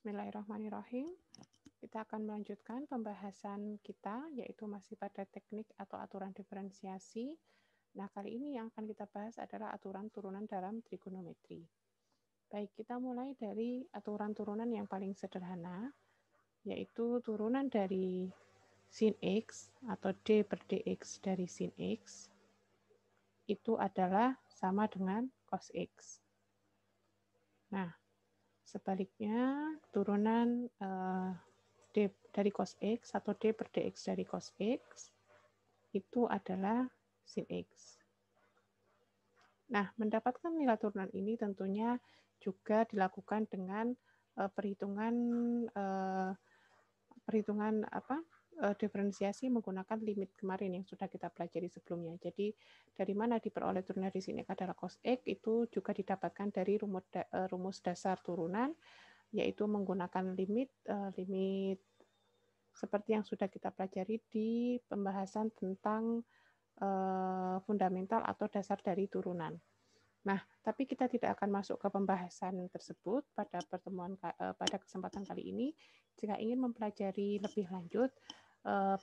Bismillahirrahmanirrahim. Kita akan melanjutkan pembahasan kita, yaitu masih pada teknik atau aturan diferensiasi. Nah, kali ini yang akan kita bahas adalah aturan turunan dalam trigonometri. Baik, kita mulai dari aturan turunan yang paling sederhana, yaitu turunan dari sin X atau D per dx dari sin X, itu adalah sama dengan cos X. Nah, sebaliknya, turunan D dari cos X atau D per dx dari cos X itu adalah sin X. Nah, mendapatkan nilai turunan ini tentunya juga dilakukan dengan perhitungan diferensiasi menggunakan limit kemarin yang sudah kita pelajari sebelumnya. Jadi dari mana diperoleh turunan dari sin X adalah cos X itu juga didapatkan dari rumus dasar turunan, yaitu menggunakan limit seperti yang sudah kita pelajari di pembahasan tentang fundamental atau dasar dari turunan. Nah, tapi kita tidak akan masuk ke pembahasan tersebut pada pada kesempatan kali ini. Jika ingin mempelajari lebih lanjut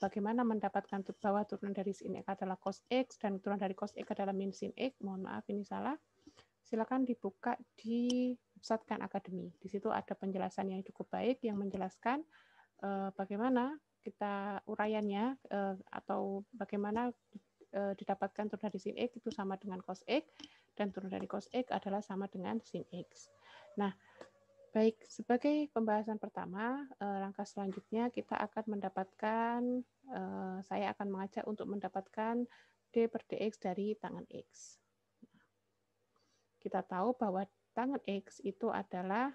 bagaimana mendapatkan bahwa turunan dari sin X adalah cos X dan turunan dari cos X adalah min sin X, mohon maaf ini salah. Silakan dibuka di website Khan Academy. Di situ ada penjelasan yang cukup baik yang menjelaskan bagaimana kita uraiannya atau bagaimana didapatkan turunan dari sin X itu sama dengan cos X dan turunan dari cos X adalah sama dengan sin X. Nah, baik, sebagai pembahasan pertama, langkah selanjutnya kita akan mendapatkan, saya akan mengajak untuk mendapatkan D per dx dari tangan X. Kita tahu bahwa tangan X itu adalah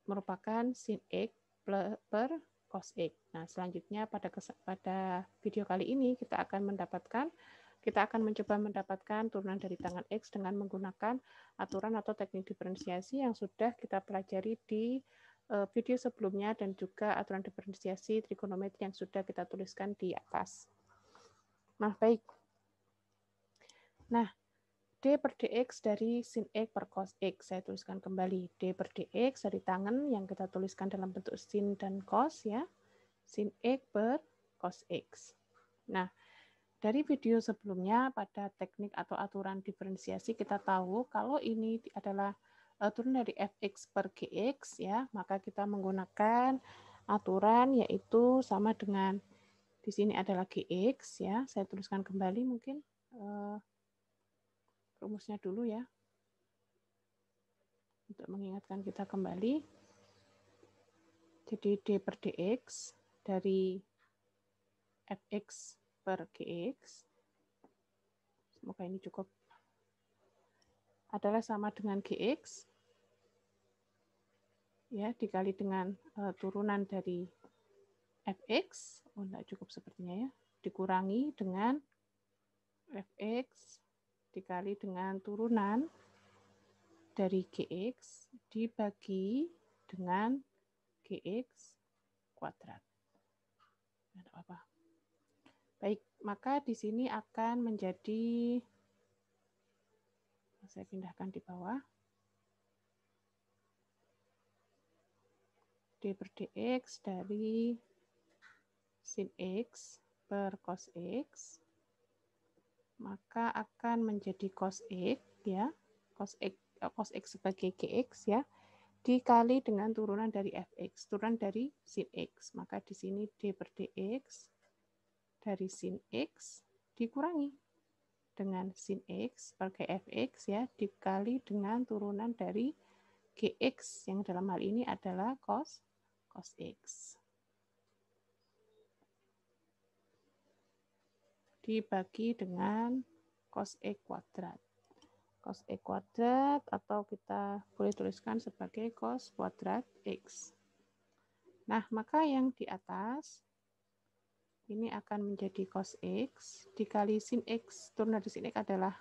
merupakan sin X per cos X. Nah, selanjutnya pada video kali ini kita akan mencoba mendapatkan turunan dari tangan X dengan menggunakan aturan atau teknik diferensiasi yang sudah kita pelajari di video sebelumnya dan juga aturan diferensiasi trigonometri yang sudah kita tuliskan di atas. Nah, baik. Nah, D per dx dari sin X per cos X. Saya tuliskan kembali. D per dx dari tangan yang kita tuliskan dalam bentuk sin dan cos ya. Sin X per cos X. Nah, dari video sebelumnya pada teknik atau aturan diferensiasi kita tahu kalau ini adalah turunan dari fx per gx ya, maka kita menggunakan aturan yaitu sama dengan di sini adalah gx ya. Saya tuliskan kembali mungkin rumusnya dulu ya. Untuk mengingatkan kita kembali. Jadi d per dx dari fx per gx, semoga ini cukup, adalah sama dengan gx ya dikali dengan turunan dari fx, enggak cukup sepertinya ya, dikurangi dengan fx dikali dengan turunan dari gx dibagi dengan gx kuadrat. Tidak apa-apa. Baik, maka di sini akan menjadi, saya pindahkan di bawah, D per dx dari sin X per cos X, maka akan menjadi cos X, ya, cos X sebagai gx, ya, dikali dengan turunan dari fx, turunan dari sin X. Maka di sini D per dx dari sin X dikurangi dengan sin X sebagai fx ya dikali dengan turunan dari gx yang dalam hal ini adalah cos X dibagi dengan cos X kuadrat. Cos X kuadrat atau kita boleh tuliskan sebagai cos kuadrat X. Nah, maka yang di atas ini akan menjadi cos X dikali sin X, turunan dari sin X adalah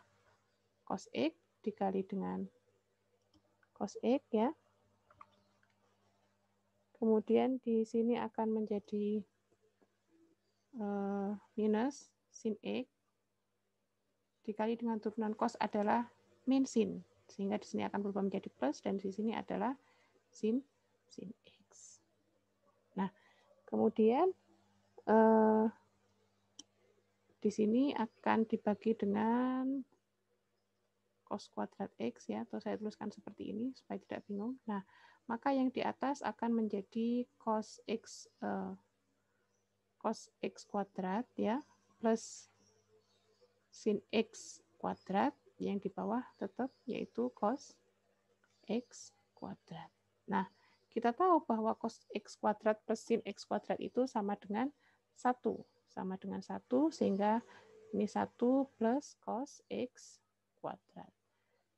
cos X dikali dengan cos X ya. Kemudian di sini akan menjadi minus sin X dikali dengan turunan cos adalah min sin. Sehingga di sini akan berubah menjadi plus dan di sini adalah sin X. Nah, kemudian di sini akan dibagi dengan cos kuadrat X ya, atau saya tuliskan seperti ini supaya tidak bingung. Nah, maka yang di atas akan menjadi cos X kuadrat ya, plus sin X kuadrat, yang di bawah tetap yaitu cos X kuadrat. Nah, kita tahu bahwa cos X kuadrat plus sin X kuadrat itu sama dengan 1. Sama dengan 1, sehingga ini 1 plus cos X kuadrat.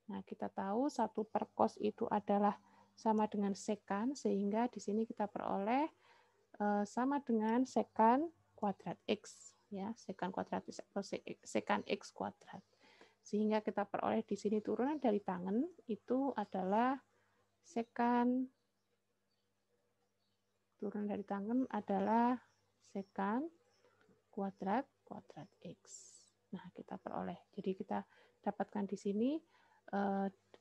Nah, kita tahu 1 per cos itu adalah sama dengan sekan, sehingga di sini kita peroleh sama dengan sekan kuadrat X. Ya, sekan kuadrat X atau sekan X kuadrat. Sehingga kita peroleh di sini turunan dari tangen itu adalah sekan kuadrat X. Nah, kita peroleh. Jadi kita dapatkan di sini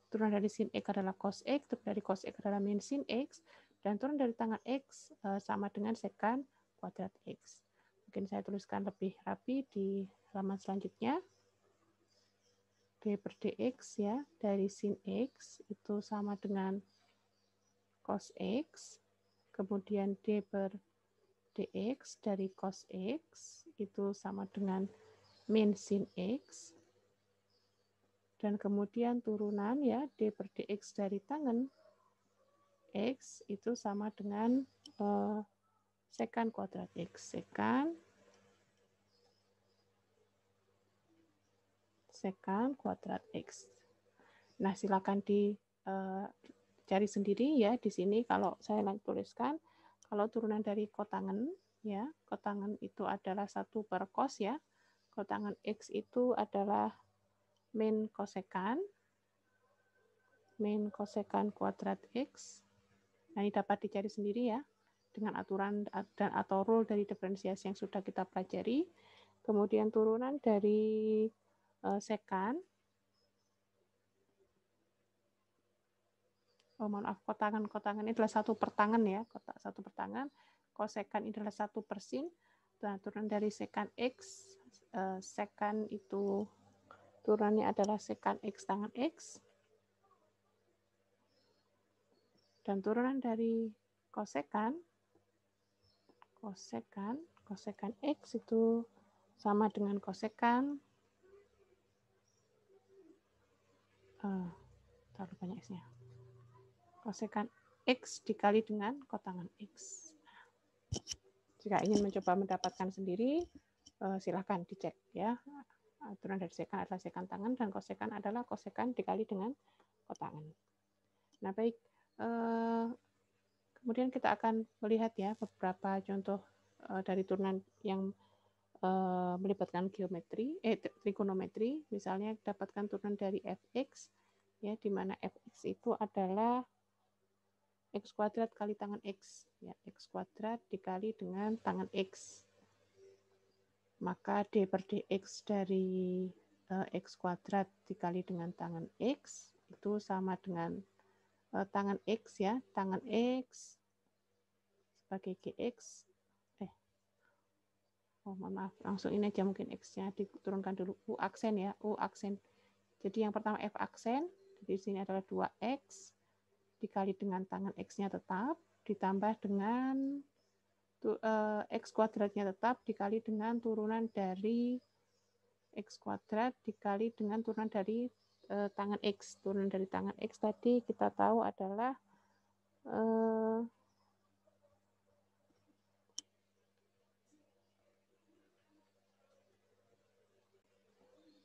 turunan dari sin X adalah cos X, turunan dari cos X adalah min sin X, dan turunan dari tangan X sama dengan sekan kuadrat X. Mungkin saya tuliskan lebih rapi di halaman selanjutnya. D per dx ya, dari sin X itu sama dengan cos X, kemudian D per dx dari cos X itu sama dengan min sin X, dan kemudian turunan ya, D per dx dari tangen X itu sama dengan sekan kuadrat X, sekan kuadrat X. Nah, silakan dicari sendiri ya di sini. Kalau saya tuliskan, kalau turunan dari kotangen ya, kotangen itu adalah 1 per cos ya. Kotangen X itu adalah min kosekan kuadrat X. Nah, ini dapat dicari sendiri ya dengan aturan dan atau rule dari diferensiasi yang sudah kita pelajari. Kemudian turunan dari sekan, kotangan ini adalah 1 per tangan ya, 1 per tangan. Kosekan ini adalah 1 per sin. Dan turunan dari sekan X, sekan itu turunannya adalah sekan X tangan X. Dan turunan dari kosekan X itu sama dengan kosekan terlalu banyak X-nya. Kosekan X dikali dengan kotangan X. Jika ingin mencoba mendapatkan sendiri, silahkan dicek ya. Turunan dari sekan adalah sekan tangan, dan kosekan adalah kosekan dikali dengan kotangan. Nah, baik. Kemudian kita akan melihat ya beberapa contoh dari turunan yang melibatkan trigonometri. Misalnya dapatkan turunan dari fx ya, di mana fx itu adalah x kuadrat kali tangan x ya, x kuadrat dikali dengan tangan x. Maka d per dx dari x kuadrat dikali dengan tangan x itu sama dengan tangan X ya, tangan X sebagai GX. Mohon maaf, langsung ini aja mungkin X-nya diturunkan dulu. U aksen ya, U aksen. Jadi yang pertama F aksen, di sini adalah 2X dikali dengan tangan X-nya tetap, ditambah dengan X kuadratnya tetap, dikali dengan turunan dari X kuadrat, dikali dengan turunan dari tangan X. Turunan dari tangan X tadi kita tahu adalah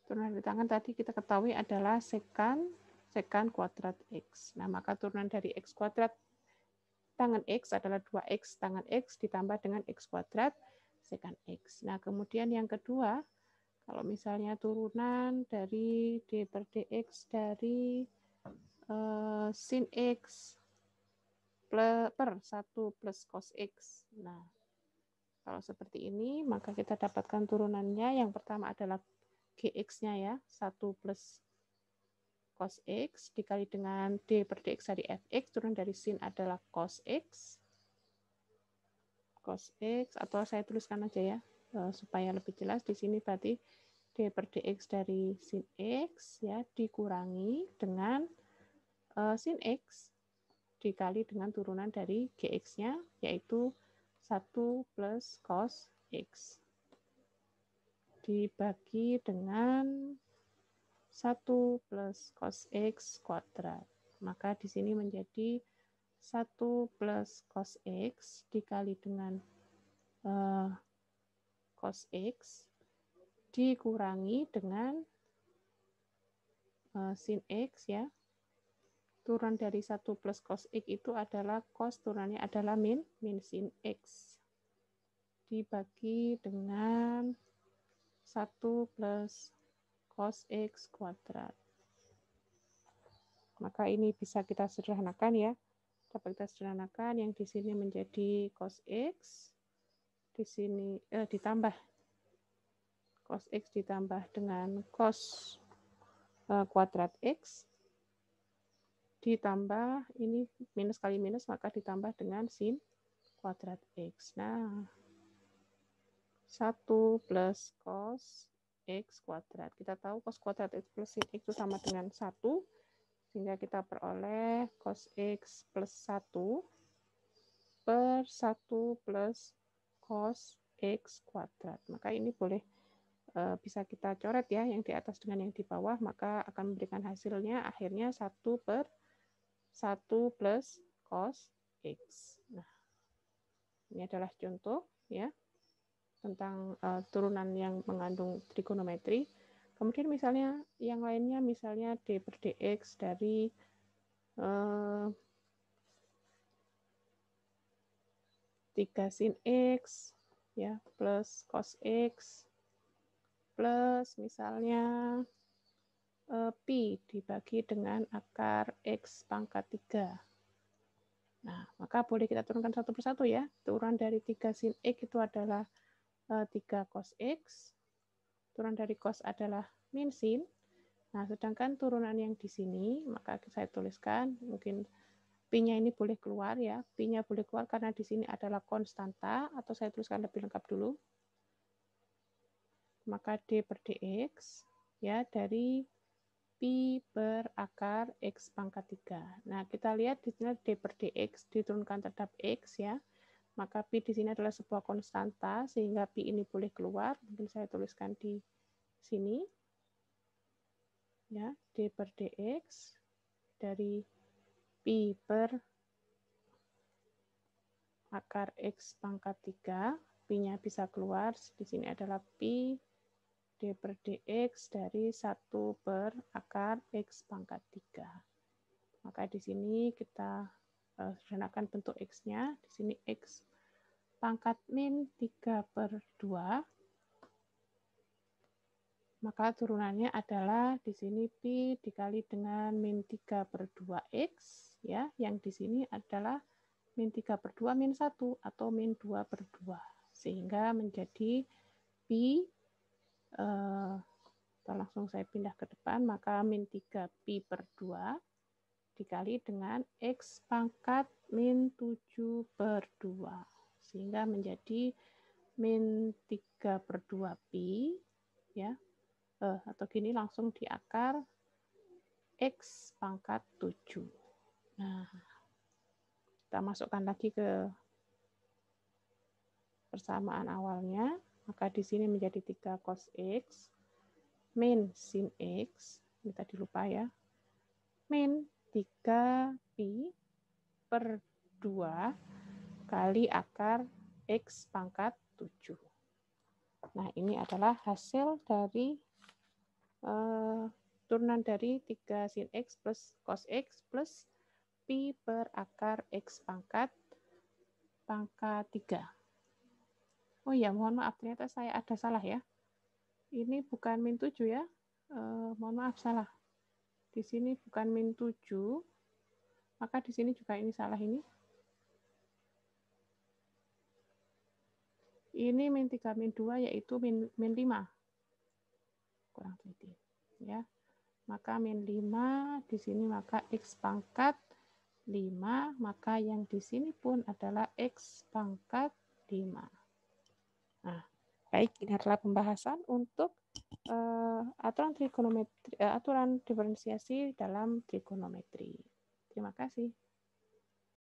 turunan dari tangan tadi kita ketahui adalah sekan kuadrat X. Nah, maka turunan dari X kuadrat tangan X adalah 2X tangan X ditambah dengan X kuadrat sekan X. Nah, kemudian yang kedua, kalau misalnya turunan dari D per dx dari sin X per 1 plus cos X. Nah, kalau seperti ini, maka kita dapatkan turunannya. Yang pertama adalah GX-nya ya, 1 plus cos X dikali dengan D per dx dari Fx, turunan dari sin adalah cos X. Cos X, atau saya tuliskan aja ya, supaya lebih jelas. Di sini berarti D per dx dari sin X ya dikurangi dengan sin X dikali dengan turunan dari Gx-nya, yaitu 1 plus cos X. Dibagi dengan 1 plus cos X kuadrat. Maka di sini menjadi 1 plus cos X dikali dengan cos X dikurangi dengan sin X ya. Turunan dari 1 plus cos X itu adalah cos, turunannya adalah min sin X. Dibagi dengan 1 plus cos X kuadrat. Maka ini bisa kita sederhanakan ya. Dapat kita sederhanakan, yang di sini menjadi cos X, di sini ditambah cos X ditambah dengan cos kuadrat X, ditambah ini minus kali minus, maka ditambah dengan sin kuadrat X. Nah, 1 plus cos X kuadrat. Kita tahu cos kuadrat X plus sin X itu sama dengan 1, sehingga kita peroleh cos X plus 1 per 1 plus cos X kuadrat. Maka ini boleh bisa kita coret ya, yang di atas dengan yang di bawah, maka akan memberikan hasilnya akhirnya 1 per 1 plus cos X. Nah, ini adalah contoh ya tentang turunan yang mengandung trigonometri. Kemudian misalnya yang lainnya, misalnya D per dx dari 3 sin X ya plus cos X plus misalnya pi dibagi dengan akar X pangkat 3. Nah, maka boleh kita turunkan satu persatu ya. Turunan dari 3 sin X itu adalah 3 cos X. Turunan dari cos adalah min sin. Nah, sedangkan turunan yang di sini, maka saya tuliskan, mungkin pi-nya ini boleh keluar ya. Pi-nya boleh keluar karena di sini adalah konstanta, atau saya tuliskan lebih lengkap dulu. Maka D per dx ya dari pi per akar X pangkat 3. Nah, kita lihat di sini D per dx diturunkan terhadap X ya. Maka pi di sini adalah sebuah konstanta, sehingga pi ini boleh keluar. Mungkin saya tuliskan di sini. Ya, D per dx dari pi per akar X pangkat 3. Pi-nya bisa keluar. Di sini adalah pi D per dx dari 1 per akar X pangkat 3. Maka di sini kita sederhanakan bentuk X-nya. Di sini X pangkat min 3 per 2. Maka turunannya adalah di sini pi dikali dengan min 3 per 2x. Ya, yang di sini adalah min 3 per 2 min 1 atau min 2 per 2. Sehingga menjadi pi, langsung saya pindah ke depan, maka min 3 pi per 2 dikali dengan X pangkat min 7 per 2. Sehingga menjadi min 3 per 2 pi, ya, atau gini langsung di akar X pangkat 7. Nah, kita masukkan lagi ke persamaan awalnya, maka di sini menjadi 3 cos X min sin X, ini tadi lupa ya, min 3 pi per 2 kali akar X pangkat 7. Nah, ini adalah hasil dari turunan dari 3 sin X plus cos X plus pi per akar X pangkat 3. Oh ya, mohon maaf, ternyata saya ada salah ya. Ini bukan min 7 ya. Mohon maaf, salah. Di sini bukan min 7. Maka di sini juga ini salah ini. Ini min 3 min 2 yaitu min 5. Kurang teliti ya. maka min 5, di sini maka X pangkat 5, maka yang di sini pun adalah X pangkat 5. Nah, baik, ini adalah pembahasan untuk aturan trigonometri, aturan diferensiasi dalam trigonometri. Terima kasih.